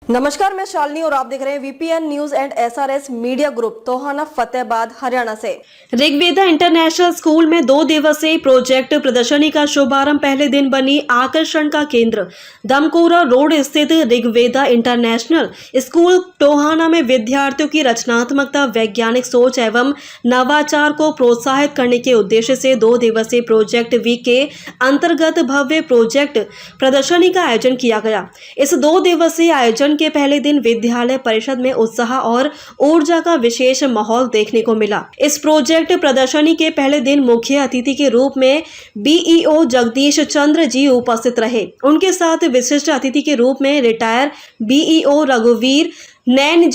नमस्कार, मैं शालिनी और आप देख रहे हैं VPN news and SRS media group, Tohana, Fatehabad, Haryana से। ऋग्वेदा इंटरनेशनल स्कूल में 2 दिवसीय प्रोजेक्ट प्रदर्शनी का शुभारंभ पहले दिन बनी आकर्षण का केंद्र। दमकोरा रोड स्थित ऋग्वेदा इंटरनेशनल स्कूल टोहाना में विद्यार्थियों की रचनात्मकता, वैज्ञानिक सोच एवं नवाचार को प्रोत्साहित करने के उद्देश्य से 2 दिवसीय प्रोजेक्ट वीक के अंतर्गत भव्य प्रोजेक्ट प्रदर्शनी का आयोजन किया गया। इस 2 दिवसीय आयोजन के पहले दिन विद्यालय परिषद में उत्साह और ऊर्जा का विशेष माहौल देखने को मिला। इस प्रोजेक्ट प्रदर्शनी के पहले दिन मुख्य अतिथि के रूप में बीईओ जगदीश चंद्र जी उपस्थित रहे। उनके साथ विशिष्ट अतिथि के रूप में रिटायर बीईओ रघुवीर नैन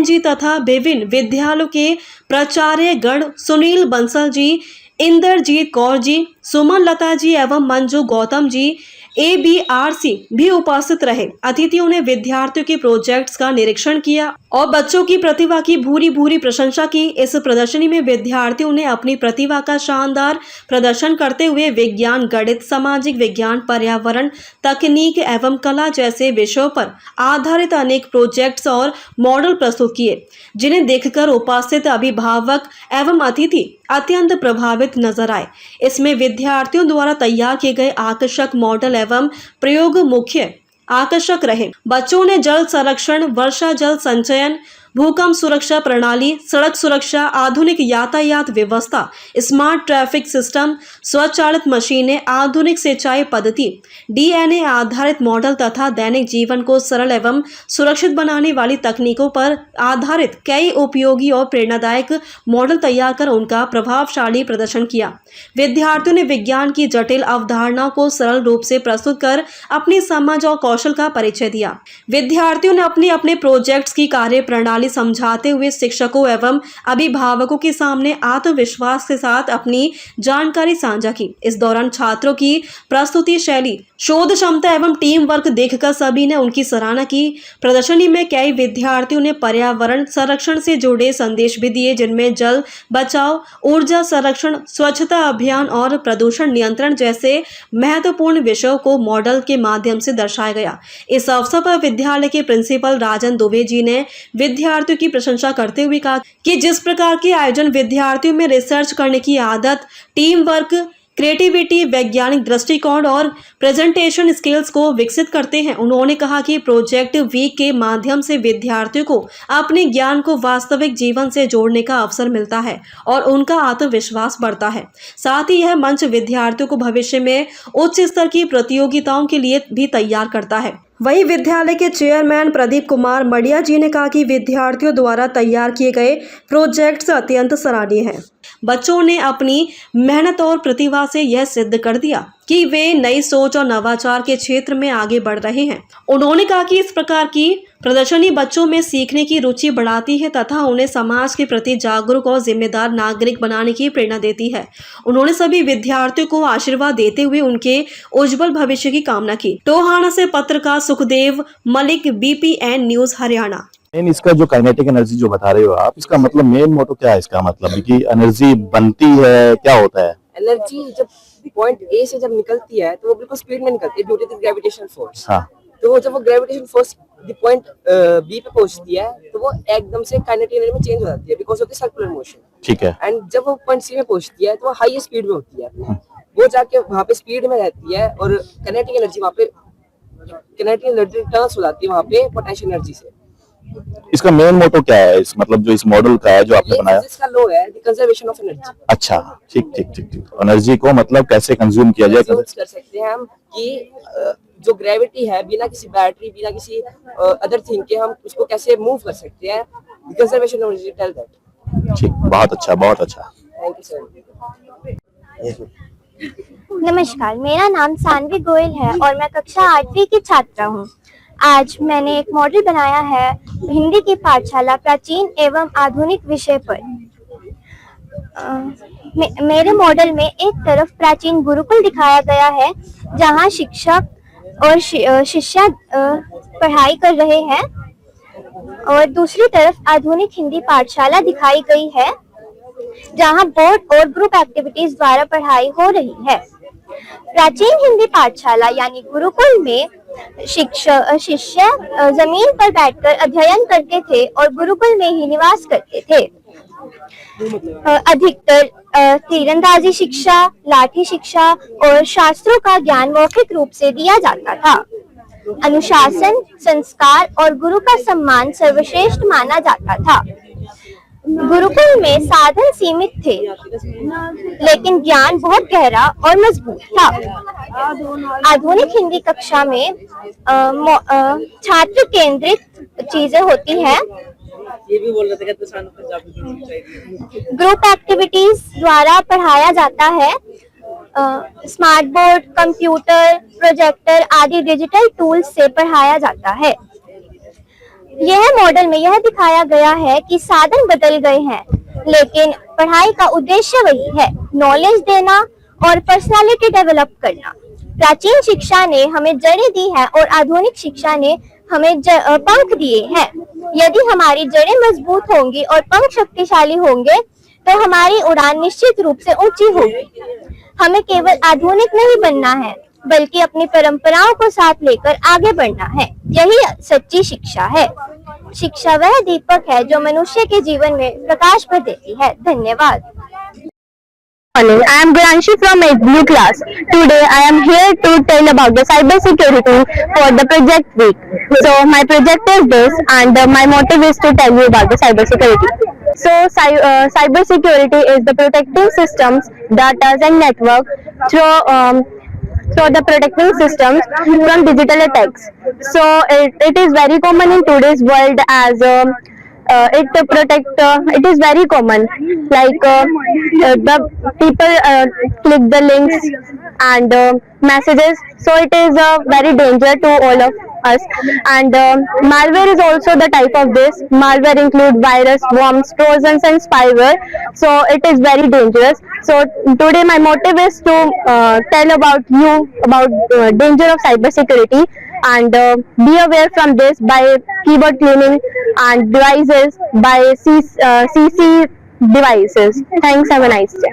जी तथा विभिन्न विद्यालयों के प्राचार्य गण सुनील बंसल जी, इंद्रजीत कौर जी, सुमन लता जी एवं मंजू गौतम जी ABRC भी उपस्थित रहे। अतिथियों ने विद्यार्थियों के प्रोजेक्ट्स का निरीक्षण किया और बच्चों की प्रतिभा की भूरी भूरी प्रशंसा की। इस प्रदर्शनी में विद्यार्थियों ने अपनी प्रतिभा का शानदार प्रदर्शन करते हुए विज्ञान, गणित, सामाजिक विज्ञान, पर्यावरण, तकनीक एवं कला जैसे विषयों पर आधारित अनेक प्रोजेक्ट्स और मॉडल प्रस्तुत किए, जिन्हें देखकर उपस्थित अभिभावक एवं अतिथि अत्यंत प्रभावित नजर आए। इसमें विद्यार्थियों द्वारा तैयार किए गए आकर्षक मॉडल एवं प्रयोग मुख्य आकर्षक रहे। बच्चों ने जल संरक्षण, वर्षा जल संचयन, भूकंप सुरक्षा प्रणाली, सड़क सुरक्षा, आधुनिक यातायात व्यवस्था, स्मार्ट ट्रैफिक सिस्टम, स्वचालित मशीनें, आधुनिक सिंचाई पद्धति, DNA आधारित मॉडल तथा दैनिक जीवन को सरल एवं सुरक्षित बनाने वाली तकनीकों पर आधारित कई उपयोगी और प्रेरणादायक मॉडल तैयार कर उनका प्रभावशाली प्रदर्शन किया। विद्यार्थियों ने विज्ञान की जटिल अवधारणाओं को सरल रूप से प्रस्तुत कर अपनी समझ और कौशल का परिचय दिया। विद्यार्थियों ने अपने अपने प्रोजेक्ट्स की कार्य प्रणाली समझाते हुए शिक्षकों एवं अभिभावकों के सामने आत्मविश्वास के साथ अपनी जानकारी साझा की। इस दौरान छात्रों की प्रस्तुति शैली, शोध क्षमता एवं टीम वर्क देखकर सभी ने उनकी सराहना की। प्रदर्शनी में कई विद्यार्थियों ने पर्यावरण संरक्षण से जुड़े संदेश भी दिए, जिनमें जल बचाव, ऊर्जा संरक्षण, स्वच्छता अभियान और प्रदूषण नियंत्रण जैसे महत्वपूर्ण विषयों को मॉडल के माध्यम से दर्शाया गया। इस अवसर पर विद्यालय के प्रिंसिपल राजन दुबे जी ने विद्यार्थियों की प्रशंसा करते हुए कहा कि जिस प्रकार के आयोजन विद्यार्थियों में रिसर्च करने की आदत, टीम वर्क, क्रिएटिविटी, वैज्ञानिक दृष्टिकोण और प्रेजेंटेशन स्किल्स को विकसित करते हैं। उन्होंने कहा कि प्रोजेक्ट वीक के माध्यम से विद्यार्थियों को अपने ज्ञान को वास्तविक जीवन से जोड़ने का अवसर मिलता है और उनका आत्मविश्वास बढ़ता है। साथ ही यह मंच विद्यार्थियों को भविष्य में उच्च स्तर की प्रतियोगिताओं के लिए भी तैयार करता है। वहीं विद्यालय के चेयरमैन प्रदीप कुमार मडिया जी ने कहा कि विद्यार्थियों द्वारा तैयार किए गए प्रोजेक्ट्स अत्यंत सराहनीय हैं। बच्चों ने अपनी मेहनत और प्रतिभा से यह सिद्ध कर दिया कि वे नई सोच और नवाचार के क्षेत्र में आगे बढ़ रहे हैं। उन्होंने कहा कि इस प्रकार की प्रदर्शनी बच्चों में सीखने की रुचि बढ़ाती है तथा उन्हें समाज के प्रति जागरूक और जिम्मेदार नागरिक बनाने की प्रेरणा देती है। उन्होंने सभी विद्यार्थियों को आशीर्वाद देते हुए उनके उज्जवल भविष्य की कामना की। टोहाना से पत्रकार सुखदेव मलिक, BPN न्यूज, हरियाणा। इसका जो काइनेटिक एनर्जी जो बता रहे हो आप, इसका मतलब मेन मोटो क्या है? इसका मतलब कि एनर्जी बनती है, क्या होता है? एनर्जी जब पॉइंट A से जब निकलती है तो वो बिल्कुल स्पीड में निकलती है due to the gravitational force. हाँ। तो जब वो ग्रेविटेशनल फोर्स पॉइंट B पे पहुंचती है तो वो एकदम से काइनेटिक एनर्जी में चेंज हो जाती है because of the circular motion. ठीक है। एंड जब वो पॉइंट C में पहुंचती है तो वो हाई स्पीड में होती है, वो जाके वहां पे स्पीड में रहती है और काइनेटिक एनर्जी वहां पे टर्न्स हो जाती है वहां पे पोटेंशियल एनर्जी से। इसका मेन मोटो क्या है? इस मतलब जो इस मॉडल का है जो आपने बनाया, इसका लो है द कंजर्वेशन ऑफ एनर्जी। अच्छा, ठीक ठीक ठीक ठीक। एनर्जी को मतलब कैसे कंज्यूम किया जाए, कर सकते हैं हम कि जो ग्रेविटी है बिना किसी बैटरी, बिना किसी अदर थिंग के हम उसको कैसे मूव कर सकते हैं। Conservation of energy tell that. ठीक, बहुत अच्छा, बहुत अच्छा। Thank you sir. नमस्कार, मेरा नाम सानवी गोयल है और मैं कक्षा 8वीं की छात्रा हूँ। आज मैंने एक मॉडल बनाया है हिंदी की पाठशाला प्राचीन एवं आधुनिक विषय पर। मेरे मॉडल में एक तरफ प्राचीन गुरुकुल दिखाया गया है जहाँ शिक्षक और शिष्या पढ़ाई कर रहे हैं और दूसरी तरफ आधुनिक हिंदी पाठशाला दिखाई गई है जहाँ बोर्ड और ग्रुप एक्टिविटीज द्वारा पढ़ाई हो रही है। प्राचीन हिंदी पाठशाला यानी गुरुकुल में शिष्य जमीन पर बैठकर अध्ययन करते थे और गुरुकुल में ही निवास करते थे। अधिकतर तीरंदाजी शिक्षा, लाठी शिक्षा और शास्त्रों का ज्ञान मौखिक रूप से दिया जाता था। अनुशासन, संस्कार और गुरु का सम्मान सर्वश्रेष्ठ माना जाता था। गुरुकुल में साधन सीमित थे, लेकिन ज्ञान बहुत गहरा और मजबूत था। आधुनिक हिंदी कक्षा में छात्र केंद्रित चीजें होती हैं। ये भी बोल रहे थे कि पंजाबी ग्रुप एक्टिविटीज द्वारा पढ़ाया जाता है। स्मार्ट बोर्ड, कंप्यूटर, प्रोजेक्टर आदि डिजिटल टूल्स से पढ़ाया जाता है। यह मॉडल में यह दिखाया गया है कि साधन बदल गए हैं, लेकिन पढ़ाई का उद्देश्य वही है, नॉलेज देना और पर्सनालिटी डेवलप करना। प्राचीन शिक्षा ने हमें जड़ें दी है और आधुनिक शिक्षा ने हमें पंख दिए हैं। यदि हमारी जड़ें मजबूत होंगी और पंख शक्तिशाली होंगे तो हमारी उड़ान निश्चित रूप से ऊंची होगी। हमें केवल आधुनिक नहीं बनना है, बल्कि अपनी परंपराओं को साथ लेकर आगे बढ़ना है। यही सच्ची शिक्षा है। शिक्षा वह दीपक है जो मनुष्य के जीवन में प्रकाश भर देती है। धन्यवाद। Morning. I am Granshi from 8th Blue class. Today I am here to tell about the cyber security for the project week. So my project is this, and my motive is to tell you about the cyber security. So cyber security is the protecting systems, data and network through the protecting systems from digital attacks. So it is very common in today's world as it is very common, like the people click the links and messages, so it is very danger to all of us. And malware is also the type of this. Malware include virus, worms, trojans and spyware, so it is very dangerous. So today my motive is to tell about danger of cyber security, and be aware from this by keyboard cleaning and devices by CC devices. Thanks, have a nice day.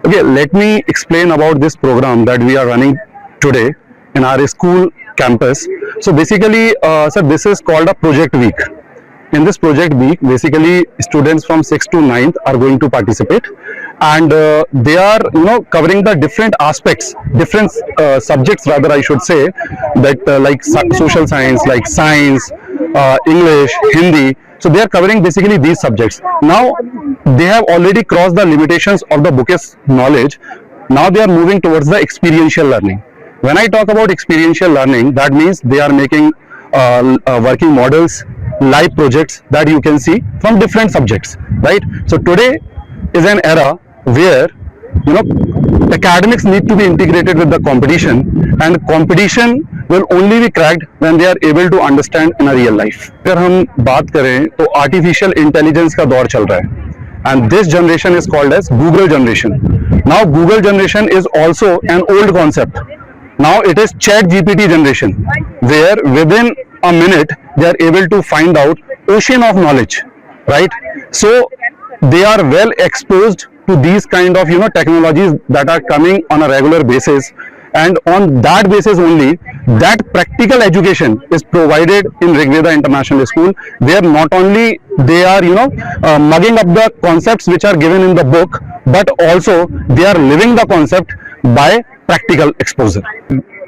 Okay, let me explain about this program that we are running today in our school campus. So basically, sir, this is called a project week. In this project week, basically students from 6th to 9th are going to participate, and they are covering the different aspects, different subjects rather I should say, that like social science, like science, English, Hindi. So they are covering basically these subjects. Now they have already crossed the limitations of the bookish knowledge. Now they are moving towards the experiential learning. When I talk about experiential learning, that means they are making working models, live projects that you can see from different subjects, right? So today is an era where academics need to be integrated with the competition, and competition will only be cracked when they are able to understand in a real life. अगर हम बात करें तो artificial intelligence का दौर चल रहा है, and this generation is called as Google generation. Now Google generation is also an old concept. Now it is ChatGPT generation, where within a minute they are able to find out ocean of knowledge, right? So they are well exposed to these kind of technologies that are coming on a regular basis, and on that basis only that practical education is provided in Rigveda International School, where not only they are mugging up the concepts which are given in the book, but also they are living the concept by practical exposure.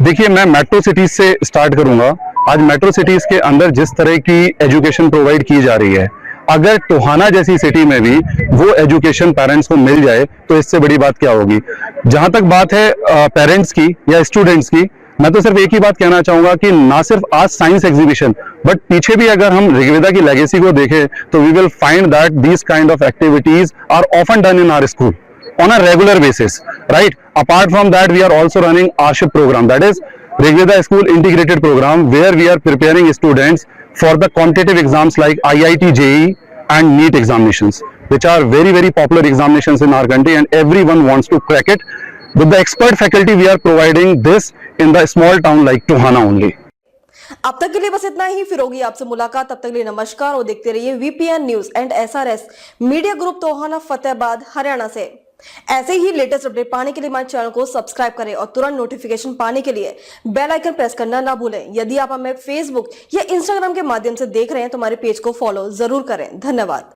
देखिए, मैं metro cities से start करूंगा। आज metro cities के अंदर जिस तरह की एजुकेशन प्रोवाइड की जा रही है, अगर टोहाना जैसी सिटी में भी वो एजुकेशन पेरेंट्स को मिल जाए तो इससे बड़ी बात क्या होगी। जहां तक बात है पेरेंट्स की या स्टूडेंट्स की, मैं तो सिर्फ एक ही बात कहना चाहूंगा कि ना सिर्फ आज साइंस एग्जीबिशन, बट पीछे भी अगर हम ऋग्वेदा की लेगेसी को देखें तो we will find that these kind of activities are often done in our school on a regular basis, right? Apart from that, we are also running Arship program, that is Rigveda School Integrated Program, where we are preparing students for the competitive exams like IIT JEE and NEET examinations, which are very, very popular examinations in our country, and everyone wants to crack it. With the expert faculty, we are providing this in the small town like Tohana only. अब तक के लिए बस इतना ही, फिर होगी आपसे मुलाकात। तब तक के लिए नमस्कार और देखते रहिए VPN news and SRS media group, Tohana, Fatehabad, Haryana से। ऐसे ही लेटेस्ट अपडेट पाने के लिए हमारे चैनल को सब्सक्राइब करें और तुरंत नोटिफिकेशन पाने के लिए बेल आइकन प्रेस करना ना भूलें। यदि आप हमें फेसबुक या इंस्टाग्राम के माध्यम से देख रहे हैं तो हमारे पेज को फॉलो जरूर करें। धन्यवाद।